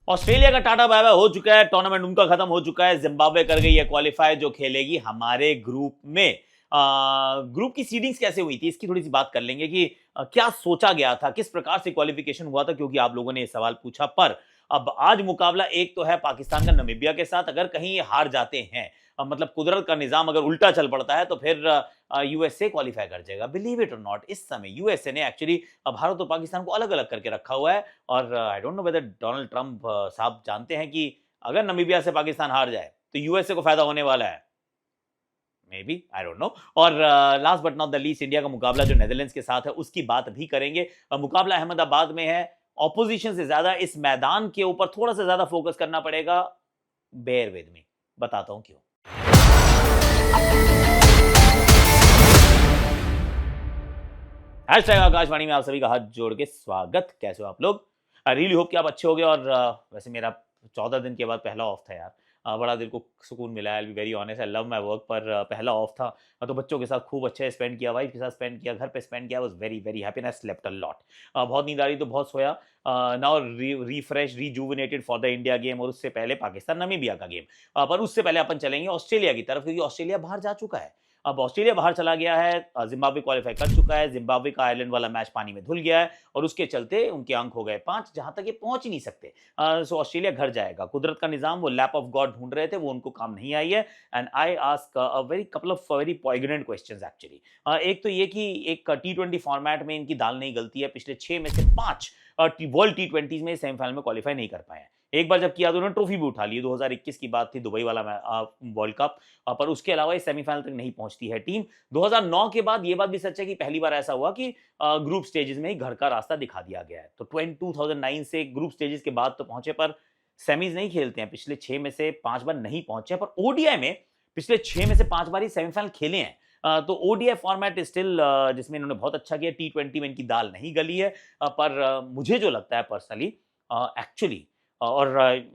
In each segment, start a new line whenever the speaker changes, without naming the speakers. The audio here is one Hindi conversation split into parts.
ऑस्ट्रेलिया का टाटा बाय बाय हो चुका है, टूर्नामेंट उनका खत्म हो चुका है। जिम्बाब्वे कर गई है क्वालिफाई, जो खेलेगी हमारे ग्रुप में। ग्रुप की सीडिंग्स कैसे हुई थी इसकी थोड़ी सी बात कर लेंगे कि क्या सोचा गया था, किस प्रकार से क्वालिफिकेशन हुआ था, क्योंकि आप लोगों ने ये सवाल पूछा। पर अब आज मुकाबला एक तो है पाकिस्तान का नमीबिया के साथ। अगर कहीं ये हार जाते हैं, मतलब कुदरत का निजाम अगर उल्टा चल पड़ता है, तो फिर यूएसए क्वालिफाई कर जाएगा। बिलीव इट और नॉट, इस समय यूएसए ने एक्चुअली भारत और पाकिस्तान को अलग अलग करके रखा हुआ है। और आई don't know whether Donald Trump साहब जानते हैं कि अगर नमीबिया से पाकिस्तान हार जाए तो यूएसए को फायदा होने वाला है। Maybe, I don't know. और last but not the least, India का मुकाबला जो नेदरलैंड्स के साथ है उसकी बात भी करेंगे। मुकाबला अहमदाबाद में है। ऑपोजिशन से ज्यादा इस मैदान के ऊपर थोड़ा सा ज्यादा फोकस करना पड़ेगा। बेयर विद मी, बताता हूं क्यों। हैशटैग आकाशवाणी में आप सभी का हाथ जोड़ के स्वागत। कैसे हो आप लोग? आई रियली होप कि आप अच्छे हो गए। और वैसे मेरा 14 दिन के बाद पहला ऑफ था यार। बड़ा दिल को सुकून मिला है। I be very honest, I love my work, पर पहला ऑफ था। तो बच्चों के साथ खूब अच्छे स्पेंड किया, वाइफ के साथ स्पेंड किया, घर पे स्पेंड किया। Was very very happy and I slept a lot. बहुत नींद आ रही तो बहुत सोया। Now refresh rejuvenated for the India game, और उससे पहले पाकिस्तान नमीबिया का गेम। पर उससे पहले अपन चलेंगे ऑस्ट्रेलिया की तरफ, क्योंकि ऑस्ट्रेलिया बाहर जा चुका है। अब ऑस्ट्रेलिया बाहर चला गया है, जिम्बाब्वे क्वालिफाई कर चुका है। जिम्बाब्वे का आयरलैंड वाला मैच पानी में धुल गया है, और उसके चलते उनके अंक हो गए 5, जहां तक ये पहुंच ही नहीं सकते। सो ऑस्ट्रेलिया घर जाएगा। कुदरत का निजाम, वो लैप ऑफ गॉड ढूंढ रहे थे, वो उनको काम नहीं आई है। And I ask a very couple of very poignant questions actually. एक तो ये कि एक T20 फॉर्मेट में इनकी दाल नहीं गलती है। पिछले 6 में से 5 वर्ल्ड T20 में सेमीफाइनल में क्वालिफाई नहीं कर पाए हैं। एक बार जब किया तो उन्होंने ट्रॉफी भी उठा ली, 2021 की बात थी, दुबई वाला वर्ल्ड कप। पर उसके अलावा इस सेमीफाइनल तक नहीं पहुंचती है टीम। 2009 के बाद ये बात भी सच है कि पहली बार ऐसा हुआ कि ग्रुप स्टेजेस में ही घर का रास्ता दिखा दिया गया है। तो 2009 से ग्रुप स्टेजेस के बाद तो पहुंचे, पर सेमीज नहीं खेलते हैं। पिछले 6 में से 5 बार नहीं पहुंचे, पर ओडीआई में पिछले 6 में से 5 बार ही सेमीफाइनल खेले हैं। तो ओडीआई फॉर्मेट स्टिल, जिसमें इन्होंने बहुत अच्छा किया। T20 में इनकी दाल नहीं गली है। पर मुझे जो लगता है पर्सनली, एक्चुअली, और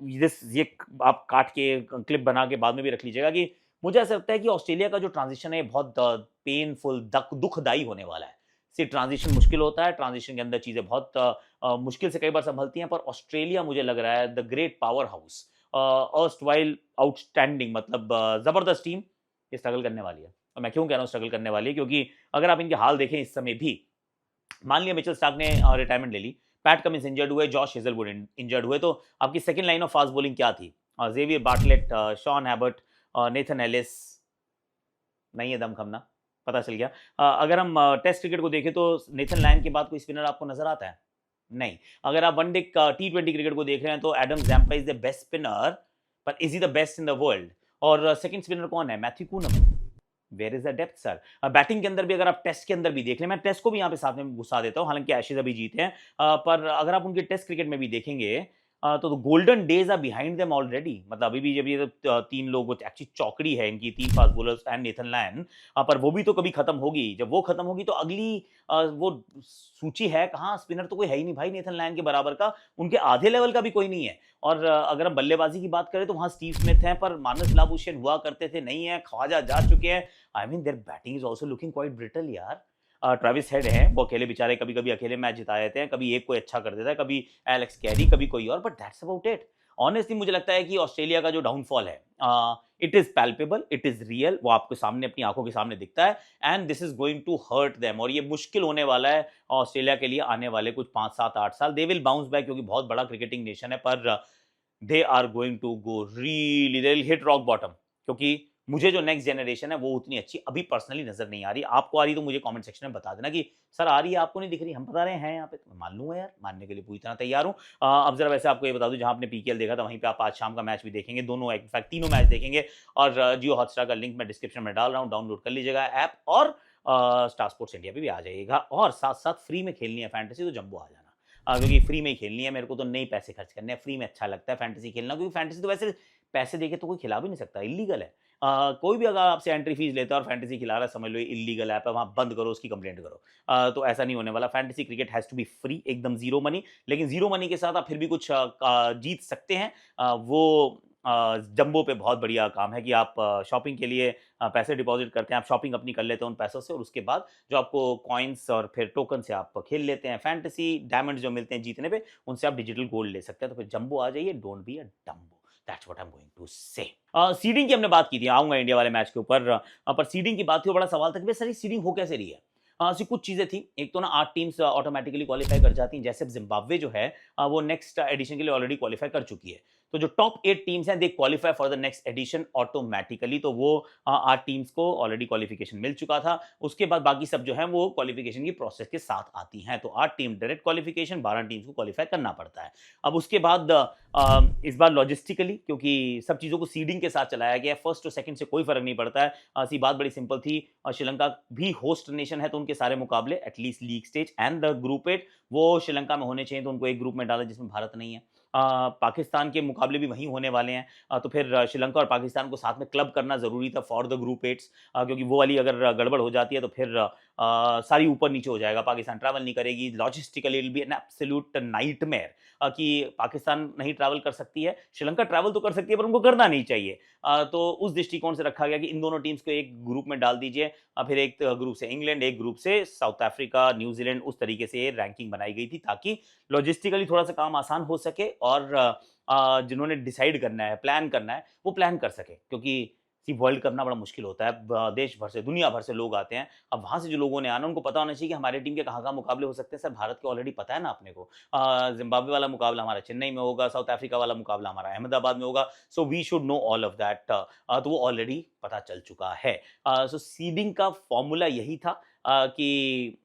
ये आप काट के क्लिप बना के बाद में भी रख लीजिएगा, कि मुझे ऐसा लगता है कि ऑस्ट्रेलिया का जो ट्रांजिशन है बहुत पेनफुल, दुखदाई होने वाला है। सिर्फ ट्रांजिशन मुश्किल होता है, ट्रांजिशन के अंदर चीजें बहुत मुश्किल से कई बार संभलती हैं। पर ऑस्ट्रेलिया मुझे लग रहा है the great power house, erst while outstanding, मतलब जबरदस्त टीम ये स्ट्रगल करने वाली है। और मैं क्यों कह रहा हूँ स्ट्रगल करने वाली है, क्योंकि अगर आप इनके हाल देखें इस समय भी, मान लिया मिचेल स्टार्क ने रिटायरमेंट ले ली, पैट कमिंस इंजर्ड हुए, जॉश हेजलवुड इंजर्ड हुए, तो आपकी second line of fast bowling क्या थी? Xavier Bartlett, Sean Abbott, Nathan Ellis. नहीं है दम खमना, पता चल गया। अगर हम टेस्ट क्रिकेट को देखें तो नेथन लायन के बाद कोई स्पिनर आपको नजर आता है? नहीं। अगर आप वनडे T20 क्रिकेट को देख रहे हैं तो Adam Zampa is the best spinner, पर is he the best in the world? और सेकंड स्पिनर कौन है? Matthew Kuhnemann. Where is the depth sir? Batting के अंदर भी, अगर आप टेस्ट के अंदर भी देख लें, मैं टेस्ट को भी यहाँ पे साथ में घुसा देता हूँ, हालांकि एशेज अभी जीते हैं। पर अगर आप उनके टेस्ट क्रिकेट में भी देखेंगे, तो golden days are behind them already. मतलब अभी भी जब ये 3 लोग, एक्चुअली चौकड़ी है इनकी, 3 fast bowlers and Nathan Lyon. पर वो भी तो कभी खत्म होगी। जब वो खत्म होगी तो अगली वो सूची है कहाँ? स्पिनर तो कोई है ही नहीं भाई नेथन लायन के बराबर का, उनके आधे लेवल का भी कोई नहीं है। और अगर हम बल्लेबाजी की बात करें तो वहां स्टीव स्मिथ हैं, पर मानस लाबुशेन हुआ करते थे, नहीं है। ख्वाजा जा चुके हैं। I mean there batting is also looking quite brittle यार। ट्रेविस हेड है, वो अकेले बेचारे कभी कभी अकेले मैच जिता देते हैं, कभी एक कोई अच्छा कर देता है, कभी एलेक्स कैरी, कभी कोई और, but that's about it. Honestly मुझे लगता है कि ऑस्ट्रेलिया का जो डाउनफॉल है, it is palpable, it is real, वो आपके सामने, अपनी आंखों के सामने दिखता है। And this is going to hurt them, और ये मुश्किल होने वाला है ऑस्ट्रेलिया के लिए आने वाले कुछ 5 7 8 साल। दे विल बाउंस बैक, क्योंकि बहुत बड़ा क्रिकेटिंग नेशन है, पर they are going to go really, they will hit rock bottom. क्योंकि मुझे जो नेक्स्ट जनरेशन है वो उतनी अच्छी अभी पर्सनली नजर नहीं आ रही। आपको आ रही तो मुझे कमेंट सेक्शन में बता देना कि सर आ रही है, आपको नहीं दिख रही, हम बता रहे हैं यहाँ पे, तो मैं मान लूंगा यार, मानने के लिए पूरी तरह तैयार हूँ। अब जरा वैसे आपको ये बता दूं, जहां आपने पीकेएल देखा था वहीं पे आप आज शाम का मैच भी देखेंगे, दोनों इनफैक्ट तीनों मैच देखेंगे। और जियो हॉटस्टार का लिंक मैं डिस्क्रिप्शन में डाल रहा हूँ, डाउनलोड कर लीजिएगा ऐप, और स्टार स्पोर्ट्स इंडिया पे भी आ जाइएगा। और साथ साथ फ्री में खेलनी है फैंटेसी तो जंबो आ जाना। क्योंकि फ्री में ही खेलनी है मेरे को, तो नहीं पैसे खर्च करने हैं, फ्री में अच्छा लगता है फैंटेसी खेलना, क्योंकि फैंटेसी तो वैसे पैसे देके तो कोई खिला भी नहीं सकता, इलीगल है। कोई भी अगर आपसे एंट्री फीस लेता है और फैंटेसी खिला रहा है, समझ लो इलीगल ऐप है, वहां बंद करो, उसकी कंप्लेंट करो। तो ऐसा नहीं होने वाला। Fantasy cricket has to be free, एकदम जीरो मनी। लेकिन जीरो मनी के साथ आप फिर भी कुछ जीत सकते हैं। वो जंबो पे बहुत बढ़िया काम है कि आप शॉपिंग के लिए पैसे डिपॉजिट करते हैं, आप शॉपिंग अपनी कर लेते हैं उन पैसों से और उसके बाद जो आपको कॉइन्स और फिर टोकन से आप खेल लेते हैं, फैंटेसी डायमंड जो मिलते हैं जीतने पे, उनसे आप डिजिटल गोल्ड ले सकते हैं। तो फिर जंबो आ जाइए, don't be a dumbo. That's what I am going to say. Seeding की हमने बात की थी, आऊँगा इंडिया वाले मैच के ऊपर। पर सीडिंग की बात थी, वो बड़ा सवाल था कि भई सर ये सीडिंग हो कैसे रही है? ऐसी कुछ चीज़ें थी। एक तो ना 8 टीम्स ऑटोमैटिकली क्वालीफाई कर जाती हैं, जैसे अब ज़िम्बाब्वे जो है वो नेक्स्ट एडिशन के लिए ऑलरेडी क्वालीफाई कर चुकी है। तो जो टॉप 8 टीम्स हैं, they qualify for the next edition automatically. तो वो 8 टीम्स को ऑलरेडी क्वालिफिकेशन मिल चुका था। उसके बाद बाकी सब जो है वो क्वालिफिकेशन की प्रोसेस के साथ आती हैं। तो 8 टीम डायरेक्ट क्वालिफिकेशन, 12 टीम्स को क्वालीफाई करना पड़ता है। अब उसके बाद इस बार लॉजिस्टिकली, क्योंकि सब चीज़ों को सीडिंग के साथ चलाया गया है, फर्स्ट और सेकंड से कोई फ़र्क नहीं पड़ता है। सी बात बड़ी सिंपल थी। श्रीलंका भी होस्ट नेशन है, तो उनके सारे मुकाबले at least league stage and the group 8 वो श्रीलंका में होने चाहिए, तो उनको एक ग्रुप में डाला जिसमें भारत नहीं है। पाकिस्तान के मुकाबले भी वहीं होने वाले हैं। तो फिर श्रीलंका और पाकिस्तान को साथ में क्लब करना ज़रूरी था फॉर द ग्रुप 8s, क्योंकि वो वाली अगर गड़बड़ हो जाती है तो फिर सारी ऊपर-नीचे हो जाएगा, पाकिस्तान ट्रैवल नहीं करेगी, logistically it will be an absolute nightmare कि पाकिस्तान नहीं ट्रैवल कर सकती है, श्रीलंका ट्रैवल तो कर सकती है पर उनको करना नहीं चाहिए। तो उस दृष्टिकोण से रखा गया कि इन दोनों टीम्स को एक ग्रुप में डाल दीजिए। फिर एक ग्रुप से इंग्लैंड, एक ग्रुप से साउथ अफ्रीका, न्यूजीलैंड, उस तरीके से ये रैंकिंग बनाई गई थी ताकि लॉजिस्टिकली थोड़ा-सा काम आसान हो सके और जिन्होंने डिसाइड करना है, प्लान करना है, वो प्लान कर सकें। क्योंकि सी वर्ल्ड कप ना बड़ा मुश्किल होता है। देश भर से, दुनिया भर से लोग आते हैं। अब वहाँ से जो लोगों ने आना, उनको पता होना चाहिए कि हमारी टीम के कहाँ-कहाँ मुकाबले हो सकते हैं। सर भारत के ऑलरेडी पता है ना अपने को। ज़िम्बाब्वे वाला मुकाबला हमारा चेन्नई में होगा, साउथ अफ्रीका वाला मुकाबला हमारा अहमदाबाद में होगा। So we should know all of that. तो वो ऑलरेडी पता चल चुका है। सो सीडिंग का फॉर्मूला यही था कि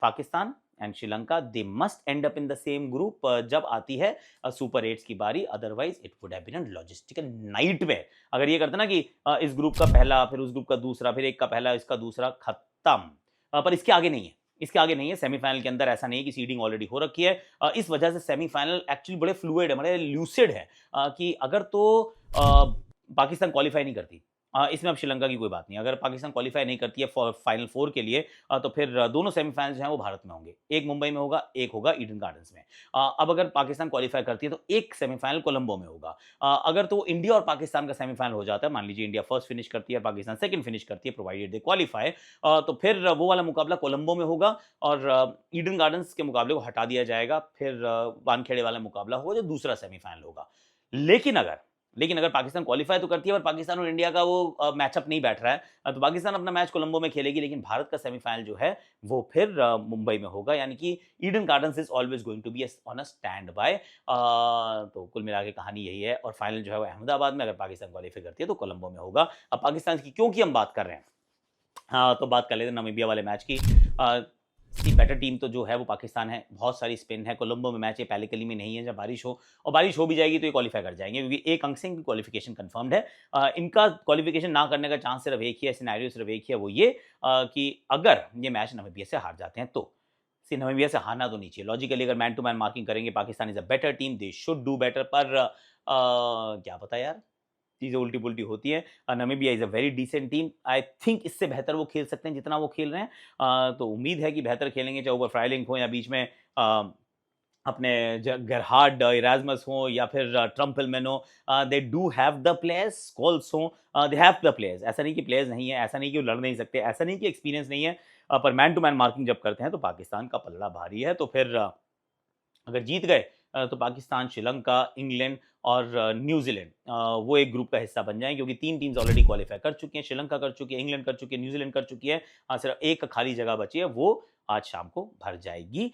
Pakistan and Sri Lanka they must end up in the same group जब आती है सुपर 8 की बारी। Otherwise it would have been a logistical nightmare. अगर ये करते ना कि इस ग्रुप का पहला, फिर उस ग्रुप का दूसरा, फिर एक का पहला, इसका दूसरा, खत्म। पर इसके आगे नहीं है। इसके आगे नहीं है। सेमीफाइनल के अंदर ऐसा नहीं है कि सीडिंग ऑलरेडी हो रखी है। इस वजह से सेमीफाइनल एक्चुअली बड़े फ्लूइड है, बड़े ल्यूसिड है कि अगर तो पाकिस्तान क्वालिफाई नहीं करती, इसमें अब श्रीलंका की कोई बात नहीं। अगर पाकिस्तान क्वालिफाई नहीं करती है फाइनल 4 के लिए, तो फिर दोनों सेमीफाइनल जो हैं वो भारत में होंगे। एक मुंबई में होगा, एक होगा ईडन गार्डन्स में। अब अगर पाकिस्तान क्वालिफाई करती है तो एक सेमीफाइनल कोलंबो में होगा। अगर तो इंडिया और पाकिस्तान का सेमीफाइनल हो जाता है, मान लीजिए इंडिया फर्स्ट फिनिश करती है, पाकिस्तान सेकंड फिनिश करती है, प्रोवाइडेड दे क्वालिफाई, तो फिर वो वाला मुकाबला कोलंबो में होगा और ईडन गार्डन्स के मुकाबले को हटा दिया जाएगा। फिर वानखेड़े वाला मुकाबला होगा जो दूसरा सेमीफाइनल होगा। लेकिन अगर पाकिस्तान क्वालिफाई तो करती है, पर पाकिस्तान और इंडिया का वो मैचअप नहीं बैठ रहा है, तो पाकिस्तान अपना मैच कोलंबो में खेलेगी, लेकिन भारत का सेमीफाइनल जो है वो फिर मुंबई में होगा। यानी कि Eden Gardens is always going to be on a standby. तो कुल मिला के कहानी यही है। और फाइनल जो है वो अहमदाबाद में, अगर पाकिस्तान क्वालिफाई करती है तो कोलंबो में होगा। अब पाकिस्तान की क्योंकि हम बात कर रहे हैं, हाँ, तो बात कर लेते हैं नामीबिया वाले मैच की। सी बेटर टीम तो जो है वो पाकिस्तान है, बहुत सारी स्पिन है। कोलंबो में मैच है, पहले कली में नहीं है। जब बारिश हो, और बारिश हो भी जाएगी तो ये क्वालिफाई कर जाएंगे, क्योंकि एक अंक से इनकी क्वालिफिकेशन कंफर्म्ड है। इनका क्वालिफिकेशन ना करने का चांस सिर्फ एक ही है, सिनेरियो सिर्फ एक ही है, वो ये कि अगर ये मैच नामीबिया से हार जाते हैं तो। सी नामीबिया से हारना तो नहीं चाहिए। लॉजिकली अगर मैन टू मैन मार्किंग करेंगे, Pakistan is a better team, they should do better. पर क्या पता यार, चीज़ें उल्टी-पुल्टी होती हैं। Namibia is a very decent team. I think इससे बेहतर वो खेल सकते हैं जितना वो खेल रहे हैं। तो उम्मीद है कि बेहतर खेलेंगे, चाहे ऊपर फ्राइलिंग हो या बीच में अपने गेरहार्ड इरास्मस हो या फिर ट्रम्पलमैन हो। They do have the players, Scholtz हो, दे हैव द प्लेयर्स। ऐसा नहीं कि प्लेयर्स नहीं है, ऐसा नहीं कि वो लड़ नहीं सकते, ऐसा नहीं कि एक्सपीरियंस नहीं है। पर मैन टू मैन मार्किंग जब करते हैं तो पाकिस्तान का पलड़ा भारी है। तो फिर अगर जीत गए तो पाकिस्तान, श्रीलंका, इंग्लैंड और न्यूजीलैंड वो एक ग्रुप का हिस्सा बन जाएँ, क्योंकि 3 टीम्स ऑलरेडी क्वालीफाई कर चुकी हैं। श्रीलंका कर चुकी है, इंग्लैंड कर चुकी है, न्यूजीलैंड कर चुकी है। सिर्फ एक खाली जगह बची है, वो आज शाम को भर जाएगी।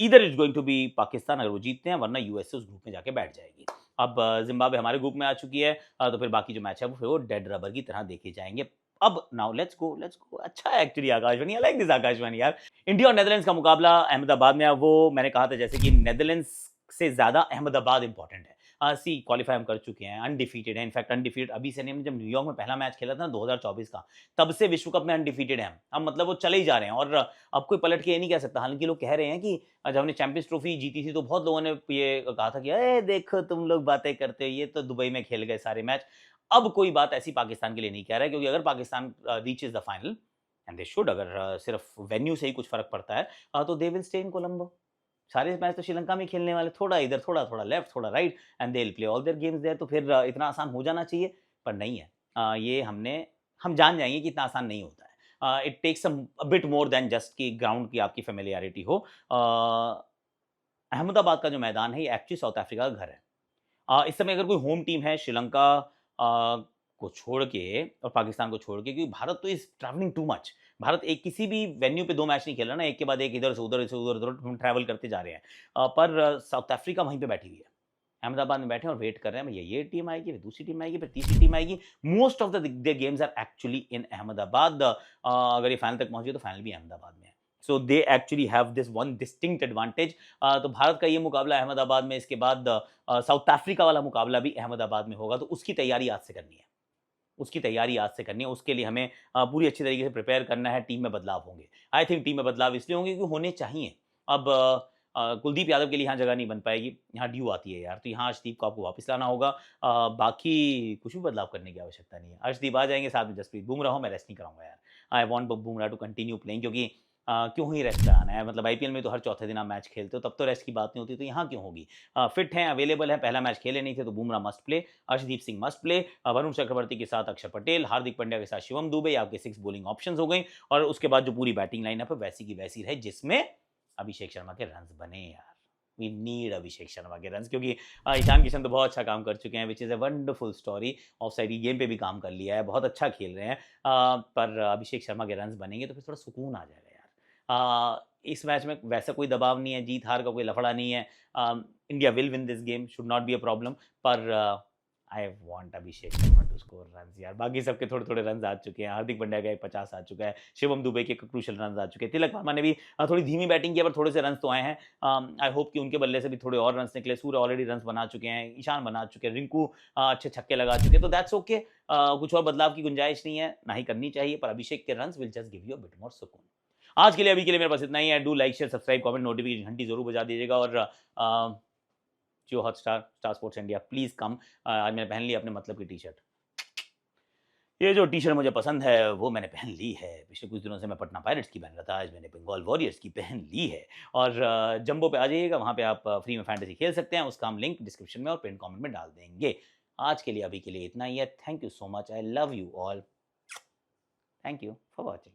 Either is going to be Pakistan, अगर वो जीतते हैं, वरना यूएसए उस ग्रुप में जाके बैठ जाएगी। अब ज़िम्बाब्वे हमारे ग्रुप में आ चुकी है। तो फिर बाकी जो मैच है वो फिर वो डेड रबर की तरह देखे जाएँगे। अब नाउ लेट्स गो। अच्छा है actually Akashvani, I like this Akashvani यार। इंडिया और नीदरलैंड्स का मुकाबला अहमदाबाद में है। वो मैंने कहा था जैसे कि नीदरलैंड्स से ज़्यादा अहमदाबाद इंपॉर्टेंट है। सी क्वालीफाई हम कर चुके हैं, अनडिफीटेड है। इनफैक्ट अनडिफीटेड अभी से नहीं, हमने जब न्यूयॉर्क में पहला मैच खेला था ना 2024 का, तब से विश्व कप में अनडिफीटेड है हम। अब मतलब वो चले ही जा रहे हैं और अब कोई पलट के ये नहीं कह सकता। हालाँकि लोग कह रहे हैं कि जब हमने चैंपियंस ट्रॉफी जीती थी तो बहुत लोगों ने ये कहा था कि अरे देखो तुम लोग बातें करते हो, ये तो दुबई में खेल गए सारे मैच। अब कोई बात ऐसी पाकिस्तान के लिए नहीं कह रहा है, क्योंकि अगर Pakistan reaches the final and they should, अगर सिर्फ वेन्यू से ही कुछ फ़र्क पड़ता है, तो they will stay in Colombo. सारे मैच तो श्रीलंका में खेलने वाले, थोड़ा इधर, थोड़ा लेफ्ट, थोड़ा right, and they will play all their games there. तो फिर इतना आसान हो जाना चाहिए, पर नहीं है। ये हम जान जाएँगे कि इतना आसान नहीं होता है। It takes a bit more than just कि ग्राउंड की आपकी फ़ैमिलियरिटी हो। अहमदाबाद का जो मैदान है, ये एक्चुअली साउथ अफ्रीका का घर है। इस समय अगर कोई होम टीम है श्रीलंका को छोड़ के और पाकिस्तान को छोड़ के, क्योंकि भारत तो is travelling too much. Bharat एक किसी भी वेन्यू पे 2 मैच नहीं खेल रहा ना, एक के बाद एक, इधर से उधर, से उधर, उधर हम ट्रैवल करते जा रहे हैं। पर साउथ अफ्रीका वहीं पे बैठी हुई है। अहमदाबाद में बैठे हैं और वेट कर रहे हैं, भैया ये टीम आएगी, फिर दूसरी टीम आएगी, फिर तीसरी टीम आएगी। Most of the their games are actually in Ahmedabad. अगर ये फाइनल तक पहुँचे तो फाइनल भी अहमदाबाद में है। So they actually have this one distinct advantage. तो भारत का ये मुकाबला अहमदाबाद में, इसके बाद साउथ अफ्रीका वाला मुकाबला भी अहमदाबाद में होगा, तो उसकी तैयारी आज से करनी है। उसकी तैयारी आज से करनी है, उसके लिए हमें पूरी अच्छी तरीके से प्रिपेयर करना है, टीम में बदलाव होंगे। आई थिंक टीम में बदलाव इसलिए होंगे क्योंकि होने चाहिए। अब कुलदीप यादव के लिए यहाँ जगह नहीं बन पाएगी, यहाँ ड्यू आती है यार, तो यहाँ अर्शदीप को आपको वापस लाना होगा। बाकी कुछ भी बदलाव करने की आवश्यकता नहीं है। अर्शदीप आ जाएँगे, साथ में जसप्रीत बुमराह हो, मैं रेस्ट नहीं कराऊँगा यार। I want Bumrah to continue playing, क्योंकि क्यों ही रेस्ट कराना है? मतलब आईपीएल में तो हर चौथे दिन आप मैच खेलते हो, तब तो रेस्ट की बात नहीं होती, तो यहाँ क्यों होगी? फिट हैं, अवेलेबल हैं, पहला मैच खेले नहीं थे, तो Bumrah must play, Arshdeep Singh must play, Varun Chakravarthy के साथ अक्षर पटेल, हार्दिक पांड्या के साथ शिवम दुबे, आपके 6 बॉलिंग ऑप्शंस हो गई, और उसके बाद जो पूरी बैटिंग लाइनअप है वैसी की वैसी रहे, जिसमें अभिषेक शर्मा के रन्स बने यार। वी नीड अभिषेक शर्मा के रन्स, क्योंकि ईशान किशन तो बहुत अच्छा काम कर चुके हैं, which is a wonderful story. Of side की गेम पे भी काम कर लिया है, बहुत अच्छा खेल रहे हैं। पर अभिषेक शर्मा के रन्स बनेंगे तो फिर थोड़ा सुकून आ जाएगा यार। इस मैच में वैसा कोई दबाव नहीं है, जीत-हार का कोई लफड़ा नहीं है। India will win this game, should not be a problem, पर I want Abhishek Sharma to score runs यार। बाकी सबके थोड़े-थोड़े रन्स आ चुके हैं, हार्दिक पांड्या का एक 50 आ चुका है, शिवम दुबे के क्रूशियल रन्स आ चुके हैं, तिलक वर्मा ने भी थोड़ी धीमी बैटिंग की है, पर थोड़े से रन्स तो आए हैं। आई होप कि उनके बल्ले से भी थोड़े और रन्स निकले। सूर्य ऑलरेडी रन्स बना चुके हैं, ईशान बना चुके हैं, रिंकू अच्छे छक्के लगा चुके हैं, तो दैट्स ओके। कुछ और बदलाव की गुंजाइश नहीं है, ना ही करनी चाहिए, पर अभिषेक के runs will just give you a bit मोर सुकून। आज के लिए, अभी के लिए मेरे पास इतना ही है। Do like, share, subscribe, comment, notification घंटी जरूर बजा दीजिएगा, और Jio Hotstar, Star Sports India, please come. आज मैंने पहन ली अपने मतलब की टी शर्ट। ये जो टी शर्ट मुझे पसंद है वो मैंने पहन ली है। पिछले कुछ दिनों से मैं पटना पायरेट्स की पहन रहा था, आज मैंने बंगाल वॉरियर्स की पहन ली है। और जंबो पे आ जाइएगा, वहाँ पे आप फ्री में फैंटेसी खेल सकते हैं। उसका हम लिंक डिस्क्रिप्शन में और पिन कमेंट में डाल देंगे। आज के लिए, अभी के लिए इतना ही है। Thank you so much, I love you all. Thank you for watching.